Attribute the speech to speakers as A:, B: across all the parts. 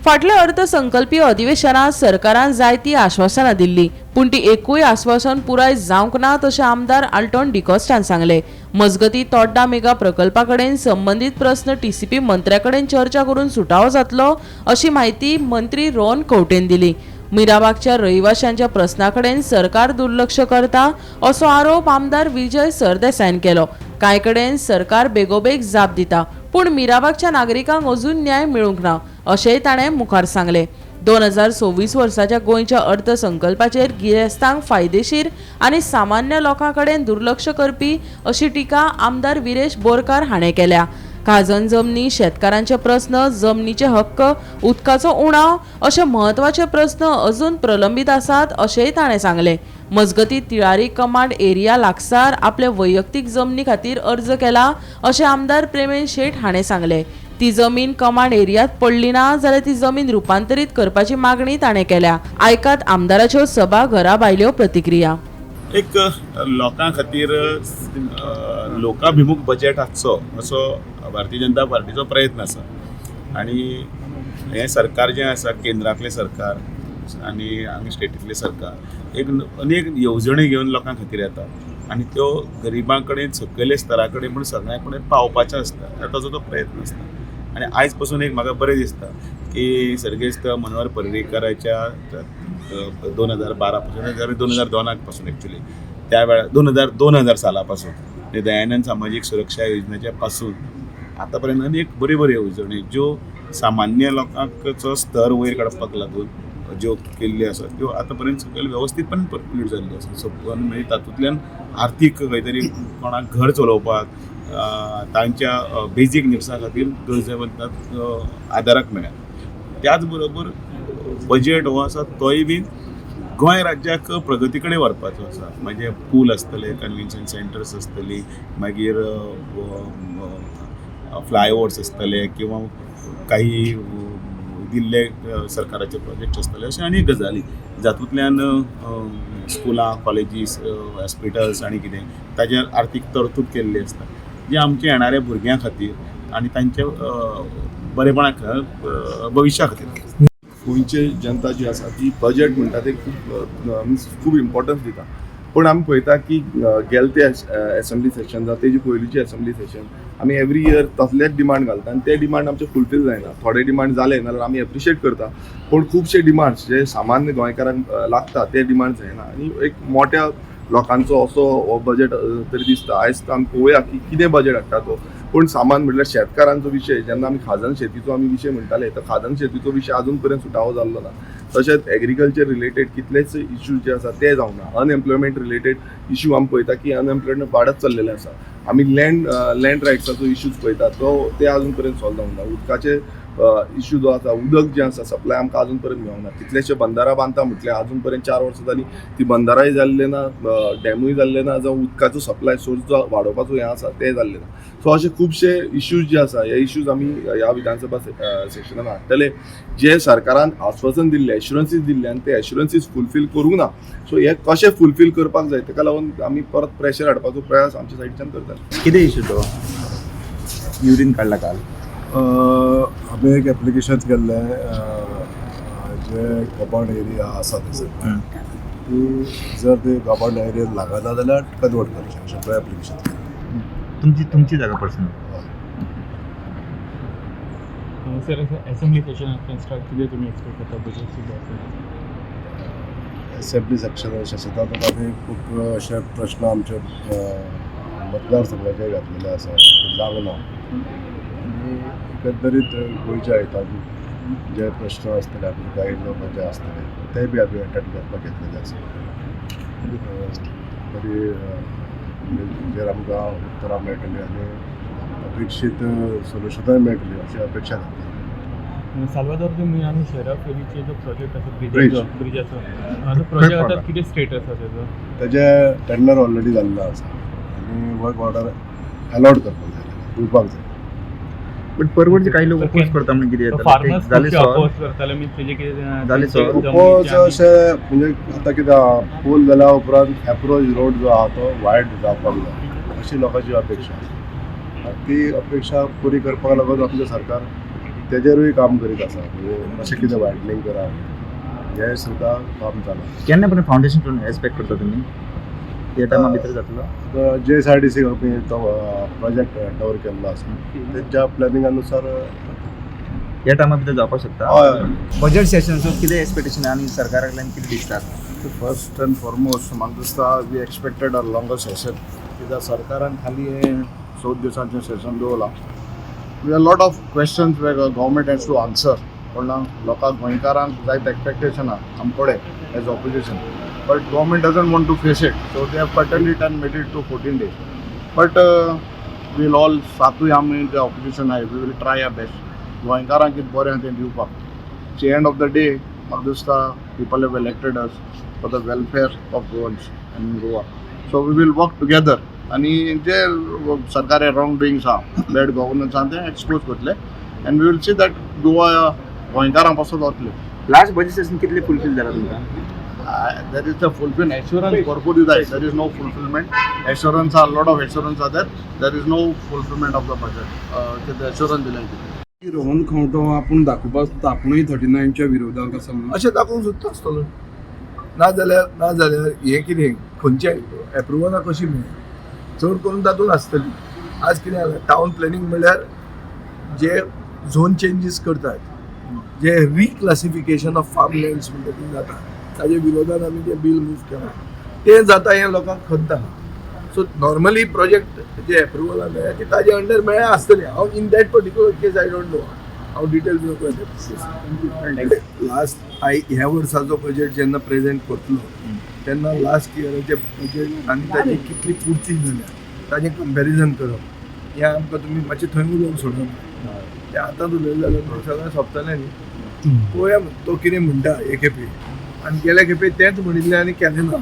A: फाटल्या अर्थसंकल्पीय अधिवेशनात सरकारान जायती आश्वासनां दिल्ली, पूण ती एकूय आश्वासन पुराय जावंक ना तशें आमदार आल्टोन डिकॉस्टान सांगले. मजगती तोड्डा मेगा प्रकल्पा कडेन संबंधित प्रस्न टीसीपी मंत्र्या कडेन चर्चा करून सुटावो जातलो अशी माहिती मंत्री रोहन खंवटेन दिली. मिराबागच्या रहिवाशांच्या प्रस्नाकडेन सरकार दुर्लक्ष करता असो आरोप आमदार विजय सरदेसाईन केलो. कांय कडेन सरकार बेगोबेग जाप दिता, पूण मिराबागच्या नागरिकांक अजून न्याय मेळूंक ना अशेंय ताणें मुखार सांगलें. 2026 वर्साच्या गोंयच्या अर्थसंकल्पाचेर गिरेस्तांक फायदेशीर आनी सामान्य लोकां कडेन दुर्लक्ष करपी अशी टिका आमदार विरेश बोरकार हाणें केल्या. खाजन जमनी, शेतकारांचे प्रस्न, जमनीचे हक्क, उदकाचो उणाव अशे म्हत्वाचे प्रस्न अजून प्रलंबीत आसात अशेंय ताणें सांगलें. मजगती तिळारी कमांड एरिया लागसार आपल्या वैयक्तीक जमनी खातीर अर्ज केला अशें आमदार प्रेमेन शेट हाणें सांगलें. ती जमीन कमांड एरियांत पडली ना जाल्यार ती जमीन रुपांतरीत करपाची मागणी ताणें केल्या. आयकात आमदाराच्यो सभा घरा भायल्यो प्रतिक्रिया.
B: एक लोकां खातीर लोकाभिमुख बजेट आसचो असो भारतीय जनता पार्टीचो प्रयत्न आसा. आनी हें सरकार जें आसा, केंद्रांतलें सरकार आनी हांगा स्टेटींतलें सरकार एक अनेक येवजणी घेवन लोकां खातीर येता आनी त्यो गरिबां कडेन सकयले स्तरा कडेन पण सगळ्यां कडेन पावपाचें आसता. ताचो तो प्रयत्न आसता. आनी आयज पासून एक म्हाका बरें दिसता की सर्गेस्त मनोहर पर्रीकाराच्या 2012 पासून 2002 पासून एक्चुली त्या वेळा 2000 साला पासून दयानंद सामाजीक सुरक्षा योजनेच्या पासून आता पर्यंत अनेक बऱ्यो बऱ्यो येवजणी ज्यो सामान्य लोकांचो स्तर वयर काडपाक लागून ज्यो केल्ल्यो आसा त्यो आतां पर्यंत सकयल वेवस्थीतपण कंप्लीट जाल्ल्यो आसा. म्हणजे तातूंतल्यान आर्थीक खंय तरी कोणाक घर चलोवपाक तांच्या बेजीक निड्सा खातीर गरजेवंतांक आदाराक मेळ्ळ्या. त्याच बरोबर बजेट हो आसा तोय बी गोंय राज्याक प्रगती कडेन व्हरपाचो आसा. म्हणजे पूल आसतले, कन्वेन्शन सेंटर्स आसतली, मागीर फ्लायओवर्स आसतले किंवा काही दिल्ले सरकाराचे प्रोजेक्ट आसतले अशें अनेक गजाली जातूंतल्यान स्कुलां, कॉलेजीस, हॉस्पिटल्स आनी कितें ताजेर आर्थीक तरतूद केल्ली आसता जी आमच्या येणाऱ्या भुरग्यां खातीर आनी तांच्या बरेपणा भविश्या खातीर.
C: गोंयची जनता जी आसा ती बजेट म्हणटा ते खूब इम्पॉर्टन्स दिता. पूण आमी पळयता की गेले ते एसेंब्ली सेशन जावं तेजी पयलींची एसेंब्ली सेशन आमी एवरी इयर तसलेच डिमांड घालता आनी ते डिमांड आमचे फुलफील जायना. थोडे डिमांड जाले नाल्यार आमी एप्रिशिएट करता, पूण खुबशे डिमांड्स जे सामान्य गोंयकारांक लागता ते डिमांड जायना. आनी एक मोठ्या लोकांचो असो बजेट तरी दिसता. आयज आमी पळोवया की कितें बजेट हाडटा तो. पूण सामान म्हटल्यार शेतकारांचो विशय जेन्ना आमी खाजन शेतीचो आमी विशय म्हणटाले तर खाजन शेतीचो विशय अजून पर्यंत सुटावो जाल्लो ना. तशेंच एग्रीकल्चर रिलेटेड कितलेच इश्यूज जे आसा ते जावना. अनएम्प्लॉयमेंट रिलेटेड इश्यू आमी पळयता की अनएम्प्लॉयमेंट वाडत चल्लेलें आसा. आमी लँड रायट्साचो इश्यूज पळयता ते अजून पर्यंत सॉल्व जावंक ना. उदकाचे इश्यू जो आसा, उदक जें आसा सप्लाय आमकां अजून पर्यंत मेळोंक ना. कितलेशे बंदारा बांदता म्हटल्यार अजून पर्यंत 4 वर्सां जालीं ती बंदाराय जाल्ले ना, डॅमूय जाल्ले ना, जावं उदकाचो सप्लाय सोर्स जो वाडोवपाचो हें आसा तें जाल्लें ना. सो अशे खुबशे इश्यूज जे आसा हे इश्यूज आमी ह्या विधानसभा सेशनान हाडटले. जे सरकारान आश्वासन दिल्ले, एश्युरन्सीस दिल्ले आनी ते एश्युरन्सीस फुलफील करूंक ना. सो हे कशें फुलफील करपाक जाय ताका लागून आमी परत प्रेशर हाडपाचो प्रयास आमच्या सायडीच्यान करतात.
D: कितें इशू तो युरीन काडला काल
E: आमी एक एप्लिकेशन केल्लें जे कमांड एरिया आसा थंयसर ती जर ते कमांड एरिया लागना जाल्यार कन्वर्ट करचें अशें तो एप्लिकेशन.
D: तुमची जागा personal
F: sir assembly session start कितें तुमी एक्सपेक्ट करता बजेट सुद्दां
E: एसेंब्ली सेशनांत आमी खूब अशे प्रश्न आमचे मतदारसंघाचे घातलेले आसा जावना. आनी एकंदरीत गोंयच्या हितान जे प्रश्न आसतले आमी काही लोकांचे आसतले ते बी आमी अटेंड करपाक घेतलेले आसा. तरी जेर आमकां उत्तरां मेळटलीं आनी अपेक्षीत सोल्युशनाय मेळटलीं अशी अपेक्षा जाता.
F: साल्वादोर तुमी आनी शहरा फेरीचे जो प्रोजेक्ट आसा ब्रिजाचो प्रोजेक्ट आतां कितें स्टेटस आसा तेजो?
E: तेजे टेंडर ऑलरेडी जाल्लो आसा आनी वर्क ऑर्डर अलॉट करपाक जाय, दिवपाक जाय.
D: बट परवडचे काही लोक अपोज करता म्हणजे कितें
F: फार्मर्स
D: जाले
F: अपोज करताले मीन्स तेजे कितें
D: जाले
E: अपोज अशें म्हणजे आतां कितें पूल जाल्या उपरांत एप्रोच रोड जो आहा तो वायड जावपाक जाय अशी लोकांची अपेक्षा. ती अपेक्षा पुरी करपाक लागून आपलें सरकार तेजेरूय काम करीत आसा म्हणजे कशें कितें वायडनींग करप हें सुद्दां काम चालू
D: केन्ना पर्यंत फावंडेशन करून एक्सपेक्ट करता तुमी त्या टायमा भितर जातलो
E: आतां JSRTC आमी तो प्रोजेक्ट हँडओवर केल्लो आसा तेंच्या प्लॅनिंगानुसार
D: ह्या टायमा भितर जावपाक शकता
E: हय
D: बजेट सेशनाचो कितें एक्सपेक्टेशन आनी सरकारा कडल्यान कितें दिसता
G: फर्स्ट एंड फॉरमोस्ट म्हाका दिसता we expected a longer session कित्याक सरकारान खाली हें 4 दिसांचें सेशन दवरलां we are lot of questions way government has to answer पूण लोकांक गोंयकारांक जायत एक्सपेक्टेशन आहा आमकोडे as opposition but government doesn't want to face it so they have cut it and made it to 14 days but we'll all सातूय आमी जे opposition आहाय we will try our best गोंयकारांक कितें बरें आहा तें दिवपाक एंड ऑफ द डे म्हाका दिसता people have elected us for the welfare of Goans in Goa so we will work together आनी जे सरकारी रॉंग डुईंग्स आहा बॅड गव्हर्नन्स आहा तें एक्सपोज करतले and we will see that Goa गोंयकारां पासून जातले
D: लास्ट बजेट सेशन कितले फुलफील जाला तुमकां
G: there is a fulfillment assurance भरपूर दिता there is no fulfillment assurance are lot of assurance are there is no fulfillment of the budget the assurance दिले
H: रोहन खंवटो आपूण दाखोवपाक सोदता आपुणूय 39च्या विरोधाक आसा म्हणून
E: अशें दाखोवंक सोदता आसतलो नाजाल्यार हें कितें खंयचे एप्रुवलां कशी मेळ्ळी चड करून तातूंत आसतली आज कितें जालें टावन प्लॅनिंग म्हणल्यार जे झोन चेंजीस करतात जे रिक्लासिफिकेशन ऑफ फार्म लँड्स म्हणटा तें जाता ताजे विरोधान आमी तें बील मूव केलां तें जाता हें लोकांक खंत सो नॉर्मली प्रोजेक्ट जे एप्रुवलां मेळ्ळा ती ताजे अंडर मेळ्ळा आसतली हांव in that particular case I don't know हांव डिटेल्स लास्ट ह्या वर्साचो बजेट जेन्ना प्रेझेंट करतलो तेन्ना लास्ट इयराचे बजेट आनी ताजी कितली पुर्ती जाल्या ताजें कंपॅरिजन करप हें आमकां तुमी मातशें थंय उलोवंक सोडून तें आतांच उलयलें जाल्यार सगळें सोंपतलें न्ही पळोवया तो कितें म्हणटा हे खेपे आनी गेल्या खेपे तेंच म्हणिल्लें आनी केलें ना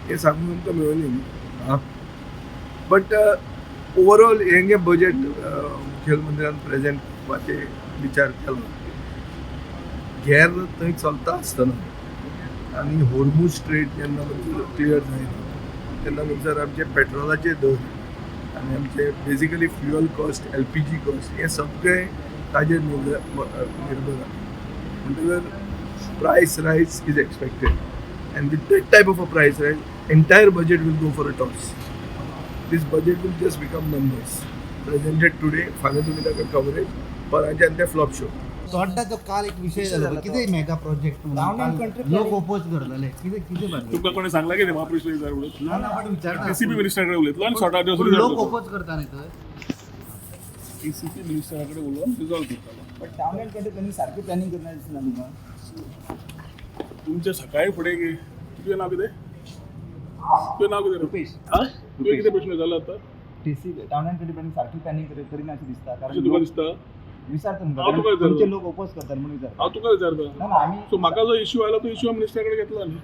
E: हें सांगून आमकां मेळुनी न्ही बट ओवरऑल हें बजेट मुखेलमंत्र्यान प्रेझेंट करपाचें विचार केलो घेर थंय चलता आसतना आनी होर्मुज स्ट्रेट जेन्ना क्लियर जायना तेन्ना थंयसर आमचे पेट्रोलाचे दर आनी आमचे basically fuel cost LPG cost हें सगळें ताजेर निर्भर आसा म्हणटकर price rise is expected and with that type of a price rise entire budget will go for a toss this budget will just become numbers presented today फाल्यां तुमी ताका coverage परांच्यान ते फ्लॉप शो
I: तोड्डाचो काल एक विषय जालो कितें मेगा प्रोजेक्ट लोक ओपोज करतले कितें कितें बात
J: तुका कोणी सांगला की महापरिषद जाय उलयत
I: ना ना पण विचारता
J: एसीपी मिनिस्टराकडे उलयतलो आणि 6 दिवस
I: पूण लोक ओपोज करता न्ही थंय
J: एसीपी मिनिस्टराकडे उलोवन रिझॉल्व करतलो
I: but town end country planning सारकें प्लॅनिंग करना दिसना तुमकां
J: तुमच्या सकाळी फुडें तुझें नाव कितें तुझें नाव कितें
I: रुपेश
J: तुवें कितें प्रश्न विचारला आता
I: TC town end country planning सारकी प्लॅनिंग करिना अशें दिसता
J: अशें
I: कारण
J: तुका दिसता
I: विचारता
J: हांव तुका
I: तुमकां
J: विचारता.
I: तुमचे लोक ओपोज करतात म्हणून विचारता
J: हांव तुका विचारता
I: ना ना आमी
J: सो म्हाका जो इश्यू आयला तो इश्यू मिनिस्टराकडे घेतला न्ही